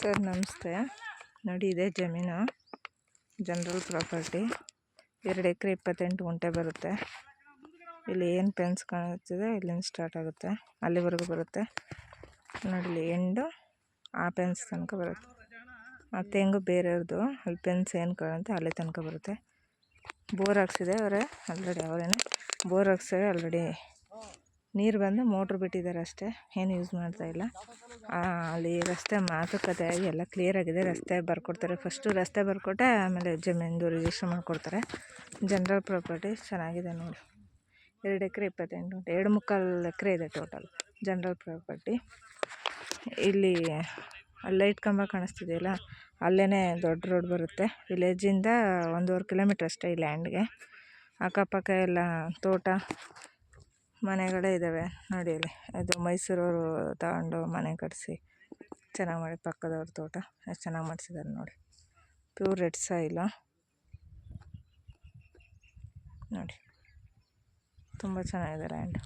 Sir ನಮಸ್ತೆ. ನೋಡಿ, ಇದೇ ಜಮೀನು ಜನರಲ್ ಪ್ರಾಪರ್ಟಿ. 2 ಎಕರೆ 28 ಗುಂಟೆ ಬರುತ್ತೆ. ಇಲ್ಲಿ ಏನು ಪೆನ್ಸ್ ಕಾಣುತ್ತಿದೆ ಇಲ್ಲಿಂದ ಸ್ಟಾರ್ಟ್ ಆಗುತ್ತೆ, ಅಲ್ಲಿವರೆಗೂ ಬರುತ್ತೆ. ನೋಡಿ, ಇಲ್ಲಿ ಎಂಡು ಆ ಪೆನ್ಸ್ ತನಕ ಬರುತ್ತೆ. ಆ ತೆಂಗು ಬೇರೆಯವ್ರದ್ದು, ಅಲ್ಲಿ ಪೆನ್ಸ್ ಏನು ಕಾಣುತ್ತೆ ಅಲ್ಲಿ ತನಕ ಬರುತ್ತೆ. ಬೋರ್ ಹಾಕ್ಸಿದೆ ಅವರೇನೆ ಬೋರ್ ಹಾಕ್ಸಿದೆ ಆಲ್ರೆಡಿ. ನೀರು ಬಂದು ಮೋಟ್ರ್ ಬಿಟ್ಟಿದ್ದಾರೆ ಅಷ್ಟೇ, ಏನು ಯೂಸ್ ಮಾಡ್ತಾಯಿಲ್ಲ. ಅಲ್ಲಿ ರಸ್ತೆ ಮಾತುಕತೆಯಾಗಿ ಎಲ್ಲ ಕ್ಲಿಯರಾಗಿದೆ. ರಸ್ತೆ ಬರ್ಕೊಡ್ತಾರೆ. ಫಸ್ಟು ರಸ್ತೆ ಬರ್ಕೊಟ್ಟೆ ಆಮೇಲೆ ಜಮೀನ್ದು ರಿಜಿಸ್ಟ್ರ್ ಮಾಡಿಕೊಡ್ತಾರೆ. ಜನರಲ್ ಪ್ರಾಪರ್ಟಿ ಚೆನ್ನಾಗಿದೆ ನೋಡಿ. 2 ಎಕರೆ 28 ಗುಂಟೆ, 2.25 ಎಕರೆ ಇದೆ ಟೋಟಲ್ ಜನರಲ್ ಪ್ರಾಪರ್ಟಿ. ಇಲ್ಲಿ ಲೈಟ್ ಕಂಬ ಕಾಣಿಸ್ತಿದೆಯಲ್ಲ, ಅಲ್ಲೇ ದೊಡ್ಡ ರೋಡ್ ಬರುತ್ತೆ. ವಿಲೇಜಿಂದ 1.5 ಕಿಲೋಮೀಟ್ರ್ ಅಷ್ಟೇ ಈ ಲ್ಯಾಂಡ್ಗೆ. ಅಕ್ಕಪಕ್ಕ ಎಲ್ಲ ತೋಟ ಮನೆಗಳೇ ಇದ್ದಾವೆ ನೋಡಿ. ಇಲ್ಲಿ ಅದು ಮೈಸೂರವರು ತಗೊಂಡು ಮನೆ ಕಟ್ಟಿಸಿ ಚೆನ್ನಾಗಿ ಮಾಡಿ, ಪಕ್ಕದವ್ರ ತೋಟ ಎಷ್ಟು ಚೆನ್ನಾಗಿ ಮಾಡಿಸಿದ್ದಾರೆ ನೋಡಿ. ಪ್ಯೂರ್ ರೆಡ್ ಸಾಯಿಲು ನೋಡಿ, ತುಂಬ ಚೆನ್ನಾಗಿದೆ ಲ್ಯಾಂಡ್.